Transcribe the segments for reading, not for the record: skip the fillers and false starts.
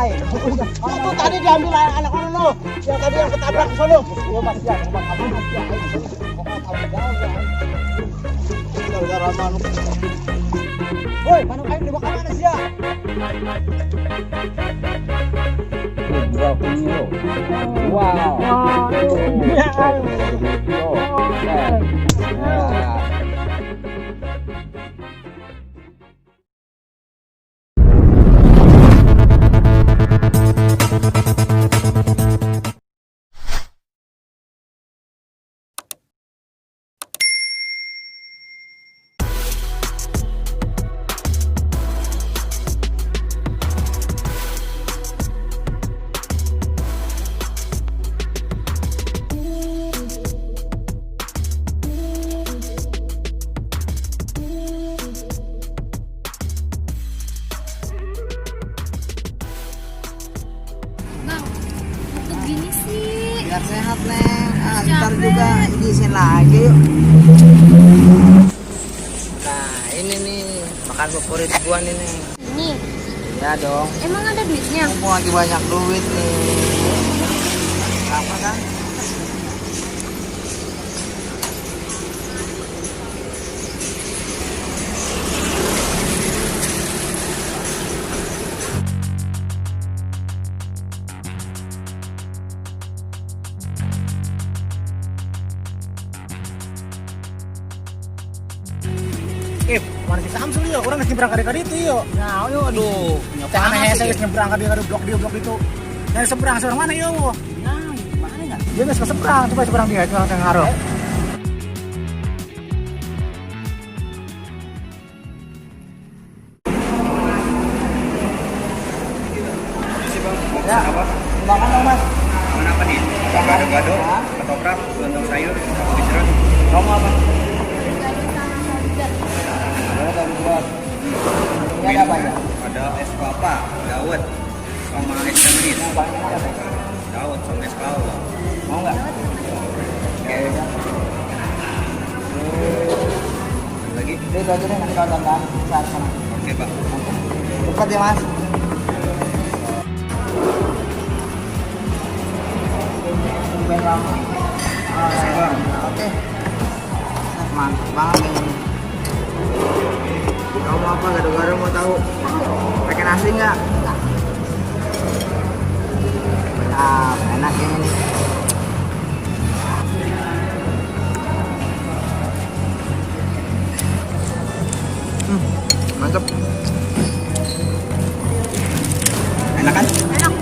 Itu tadi diambil anak orang lo, yang tadi yang ketabrak di sono. Iya mas, ya, woi, mana kain dibawa kemana sih ya? Gini sih biar sehat Neng. Ntar juga diisiin lagi yuk. Nah ini nih makan favorit gua nih Neng. ini Ya dong, emang ada duitnya? aku lagi banyak duit nih. Apa kan? Mana si Samsul yuk, orang nyebrang kali itu yuk. Nah, yuk aduh. Jangan hese nyebrang kali blok itu. Dari seberang seberang mana yuk? Nah, mana enggak? Dia ke seberang, coba seberang dia itu yang ngaruh. Ya, makan dong mas. Makan apa nih? Gado-gado, ketoprak, lontong sayur, keceret. Kamu apa? Ini ada apa ya? Ada es kelapa, dawet, sama es teh manis. Dawet sama es kelapa. Mau nggak? Oke. Lagi? Itu aja deh nanti kalau tambahan besar sana. Oke Pak. Cepat ya mas. Oke. Mantap banget ini. Kamu apa gado-gado mau tahu? Pakai nasi nggak? Nah, enak ini nih. Mantap. Enak kan? Enak.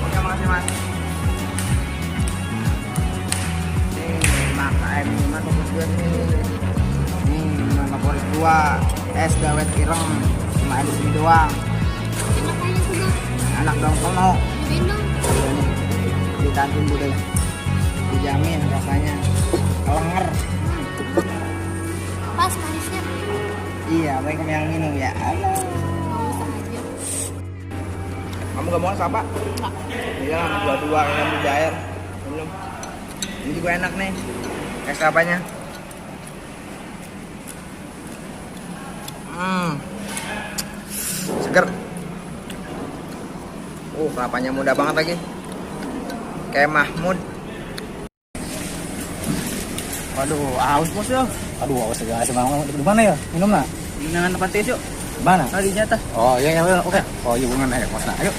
Oke, makasih mas. Ini mas fokus gue nih. Nih favorit gua es dawet ireng cuma ada sini doang. Enak kayaknya juga. Enak dong penuh. Gendong. Di kantin juga dijamin rasanya kelenger. Pas manisnya. Iya, baik kamu yang minum ya. Halo. Mau usah aja. Kamu gak mau apa? Enggak. Iya, dua-dua kayak ambil air. Minum. Ini juga enak nih. Es kelapanya. Seger. Kelapanya muda banget lagi. Kayak Mahmud. Waduh, haus bos ya. Aduh, haus segala semangat. Di mana ya? Minum lah. Minangan tempat tes yuk. Mana? Tadi nyata. Oh iya iya oke. Oh iya bukan ayo mas. Nah, ayo.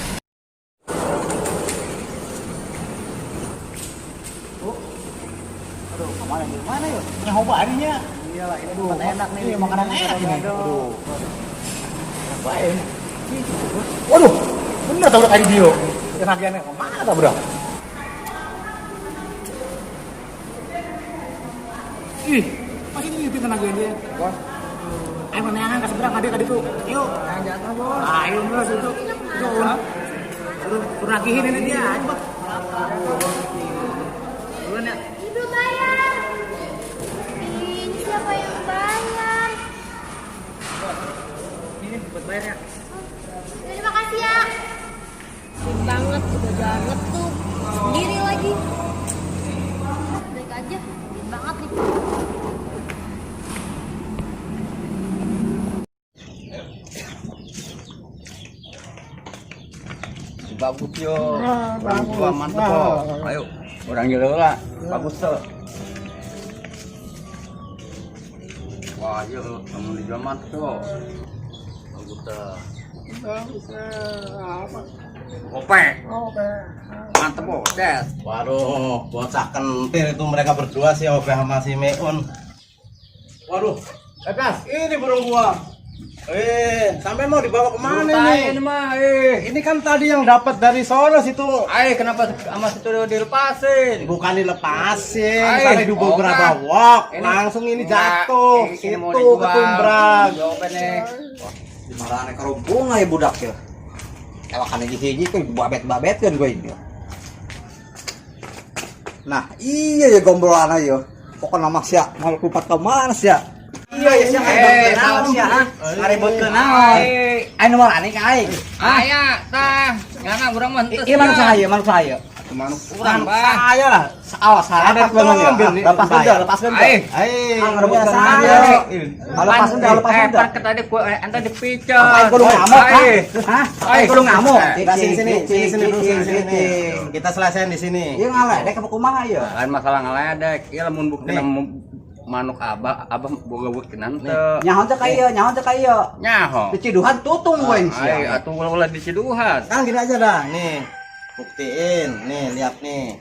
Aduh, kemana di mana yuk? Nyoba ininya. Iyalah, ini tempat enak nih. Iya, makanan enak ini. Aduh. Baik. Waduh, bener tau udah kayak video. Kenagiannya kemana tau bro? Ih, masih ini YouTube tenaga dia. Bos. Ayo meneangan ke seberang adik tuh. Yuk. Yang jatuh bos. Ayo bos itu. Suruh nagihin ini dia. Ayo bos. Duluan ya. Ibu bayar. Ini siapa yang bayar? Ini buat bayarnya. Terima kasih ya. Banget udah banget tuh. Sendiri lagi. Balik aja. Gede banget nih. Bagus yo. Bagus mantep kok. Ayo, orang jalan lah. Bagus tuh. Wah, yo, kamu di jalan mantep tuh. Bagus tuh. Oke. Mantep kok, Des. Waduh, bocah kentir itu mereka berdua sih, Obe sama si Meun. Waduh, Kas, ini burung gua. Sampai mau dibawa kemana nih? Ini mah, Ini kan tadi yang dapat dari sono situ. kenapa sama situ dilepasin? Bukan dilepasin, Ayo, sampai di beberapa enggak. wok, Ini- langsung ini Enggak, jatuh. ini mau Situ dijual. ketumbrang. Jawabannya. Dimarahin karo bunga ya budak ya. Ewakan hiji-hiji tuh babet-babet kan gue ini. Nah, iya ya gombolan aja. Pokoknya nama siap, mau kupat ke mana siap? Iya ya siap. salah siap. Ngaribut ke naon? Ayo nomor ani kae. Aya, tah. Jangan urang mah teu. Iya manuk saya, manuk saya. Manuk urang, Bang. Saya lah. Awas, lepas banget ya. Lepas benda, saya. Lepas benda. Ayo, Ngerebut saya. saya. Lepas benda, lepas benda. Pan tadi ente dipicet. Apain kudu ngamuk, Ai. Hah? Apain kudu ngamuk? Kita sini dulu, sini. Kita selesaiin di sini. Iya ngaledek apa kumaha ya? Lain masalah ngaledek. Ieu lamun buktina manuk abah boga buktinan teu. Nyaho teh kaya, nyaho teh kaya. Nyaho. Diciduhan tutung we Ai, atuh ulah diciduhan. Kan gini aja dah, nih. Buktiin, nih lihat nih.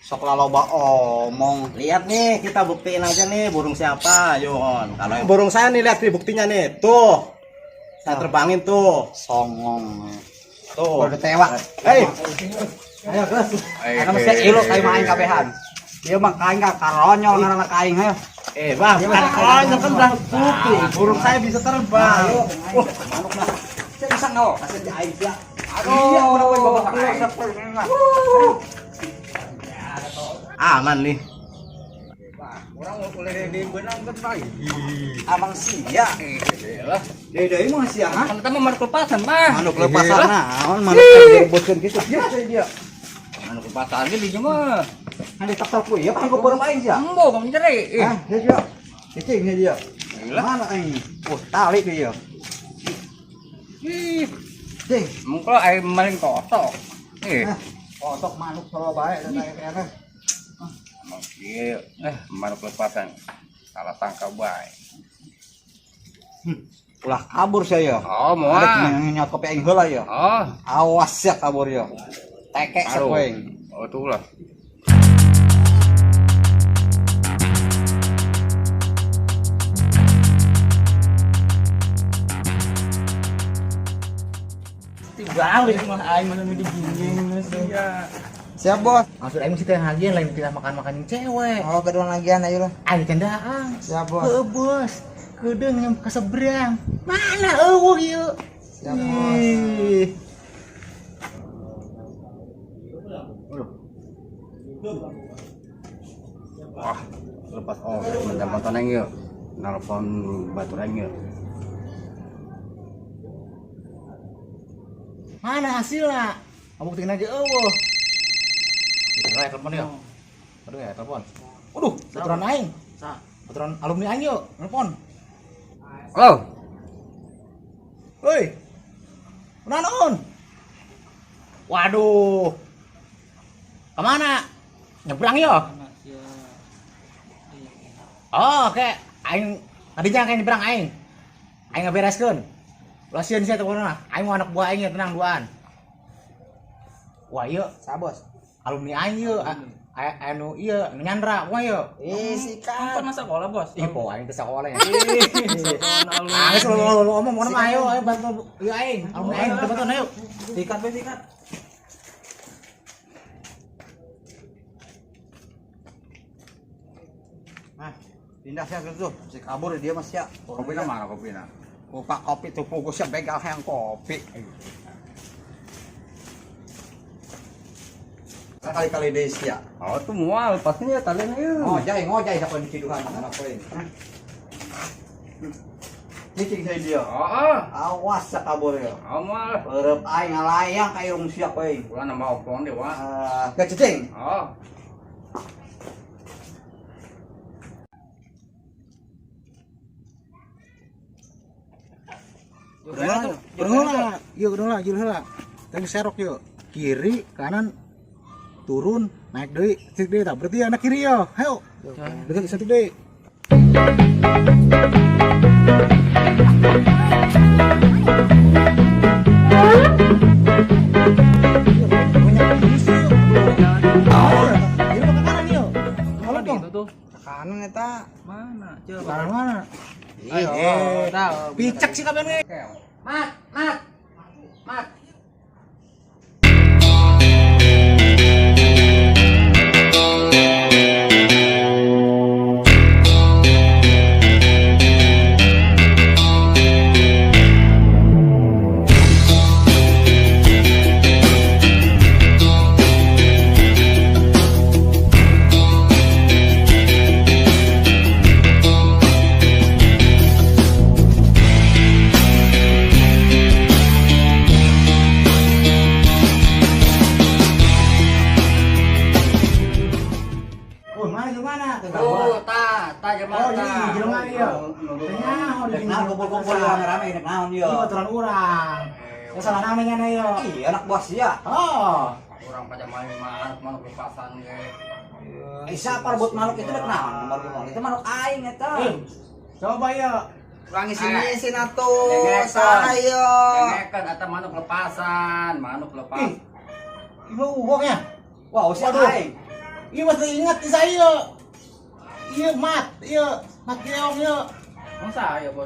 Sok laloba omong. Lihat nih, kita buktiin aja nih burung siapa, Yon. Kalau yang burung saya nih lihat nih buktinya nih. Tuh. Saya terbangin tuh. Songong. Tuh. Udah tewak. Hei. Ayo geus. Ai, Ana mesti ilo kayak main kabehan. Ieu mah kain ka karonyol ngaranna kain hayo. Bang, bukan konyol kan udah putih. Burung saya bisa terbang. Manuk mah. Saya bisa ngau, asal di aing sia. Aduh, Iya, urang we bawa aing. Aman nih. Urang boleh di benang kan bae. Abang sia. Lah, Deui mah sia ha. kan eta mah manuk lepasan mah. Manuk lepasan naon manuk direbutkeun kitu. Ieu saya dia. Manuk lepasan ge di mah. Andi tak ku ieu panggo porong aing sia. Embo kamu ceri. Hah, dia dia. Cicing dia. Lah. Mana aing? Tali dia. Ih, Cing. mungkin air maling kotok. Kotok manuk solo bae dan kayaknya. Iya, manuk lepasan. Salah tangkap bae. Ulah kabur saya. Oh, mau Ada nyot kopi aing heula ya. Oh, Awas ya kabur ya. Tekek aduh. sapoing. Oh, tuh lah. Balik mah aing mana di gini Iya. Siap, Bos. maksud aing mesti teh hagian lain kita makan-makan yang cewek. Oh, kedua lagian ayo lah. Aing kendaang. Siap, Bos. Bos. Kedeung yang ke seberang. Mana eueuh ieu? Siap, Bos. Wah, lepas mantan yang yuk. Nelfon baturan yuk. Mana hasilnya? Kamu buktiin aja eueuh. Kita telepon yuk. Aduh ya, telepon. Waduh, baturan aing. Baturan alumni aing yuk, telepon. Halo. Woi. Naon? Waduh. Kemana? Nyebrang yuk. Oh, oke. Aing tadinya kayak nyebrang aing. Aing ngabereskeun. Ulah sieun sia teleponna. Aing mau anak buah aing ya, tenang duaan. Wah, ieu Sa, Bos. alumni aing ieu. Anu ieu nyandra wah ieu. Sikat. Masa sekolah, Bos? Ih, po aing teh sakola ya. Ah, geus lu ngomong mana mah ayo bantu ieu aing. Alumni aing bantu ayo. Sikat, Bos, sikat. Nah, pindah sia tuh. Si kabur dia Mas ya. Kopi mana kopi na? Pak kopi tuh fokusnya begal yang kopi. Kali-kali deh sia. Oh, tuh mual pastinya talian yuk. Ngojay siapa di ciduhan anak poin. Cicing saya dia. Oh, Awas sakabur ya. amal. Perep aing ngalayang ka irung siap euy. Ulah nambah opong deh, Wak. Ke cicing. Oh. Yuk heula. Teng serok yuk. Kiri, kanan, turun, naik deui, cek deui tah. Berarti anak kiri yo. Hayo. Deket satu deui. Kanan eta. Mana? Kanan mana? Ayo, tahu. Picek sih kabeh nih. Mat, mat. Mat. Oh, mana gimana? Tuh, ta jelema Oh, ini jelema ieu. Tengah, oh, Dek naon kumpul-kumpul rame-rame dek naon Ini dia. baturan urang. Ya salah namanya na yo. Ih, anak buah sia. Oh. Orang pada main manuk lepasan ge. Isa parbot maluk itu dek naon? Nomor lima. Itu maluk aing eta. Coba yo. Urang isin-isin atuh. Dengekan. Sayo. Dengekan eta manuk lepasan, manuk lepas. Ibu uangnya. Wah, usia Waduh. aing. Iya masih ingat di saya. Iya mat keong yo. Masa ya, Bos?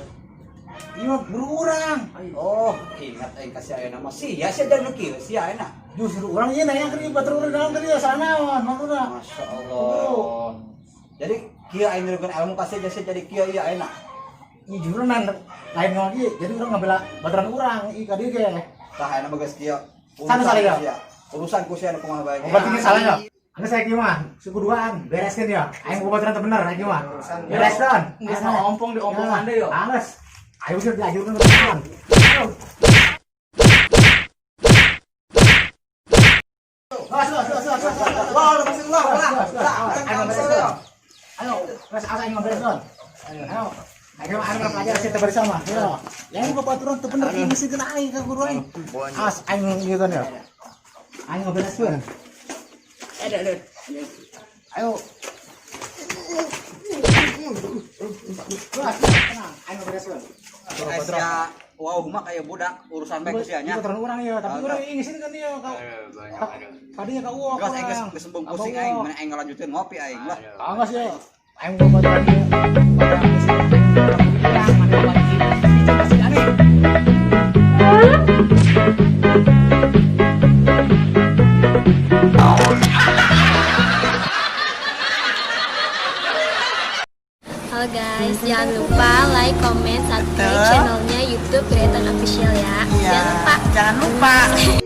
Iya berurang. Oh, ingat aing kasih ayeuna mah sia sia jadi nu kieu sia ayeuna. Justru orang ieu nanya keur batur urang dalam tadi sanaon maksudna. Masya Allah. Jadi kieu aing nurukeun ilmu kasih jasa jadi kieu ieu ayeuna. Iya jujur lain ngomong ieu. Jadi urang ngabela baturan urang ieu ka dieu ge. Tah ayeuna bagas kieu. Sana salih, ya? Urusan ku sia nu kumaha bae. Oh, berarti ini salah yo. Anu saya gimana? Suku duaan, bereskeun ya. Aing boga baturan teu bener aing gimana? Bereskeun. Geus mah ompong di ompongan deui yo. Angges. Ayo geus diajarkeun baturan. Ayo. Wah, masih wah. Ayo, terus asa yang bereson. Ayo. Ayo anu pelajar kita bersama. Ayo. Yang boga baturan teu bener ieu mesti kena aing ka guru aing. As aing ieu kan ya. Aing bereskeun. Ayo. Ayo bereskeun. Sia wow mah kayak budak urusan bae ku sia nya. Baturan urang ya, tapi urang ngisin kan ieu ka. Tadinya ka uang. Gas aing geus sembung pusing aing, mana aing ngalanjuteun ngopi aing lah. Anggas ya. Aing boga baturan ieu. Baturan ngisin aing urang mana bagi. Masih aneh. Halo guys, jangan lupa like, comment, subscribe channelnya YouTube Kreaton Official ya. Jangan lupa. Jangan lupa.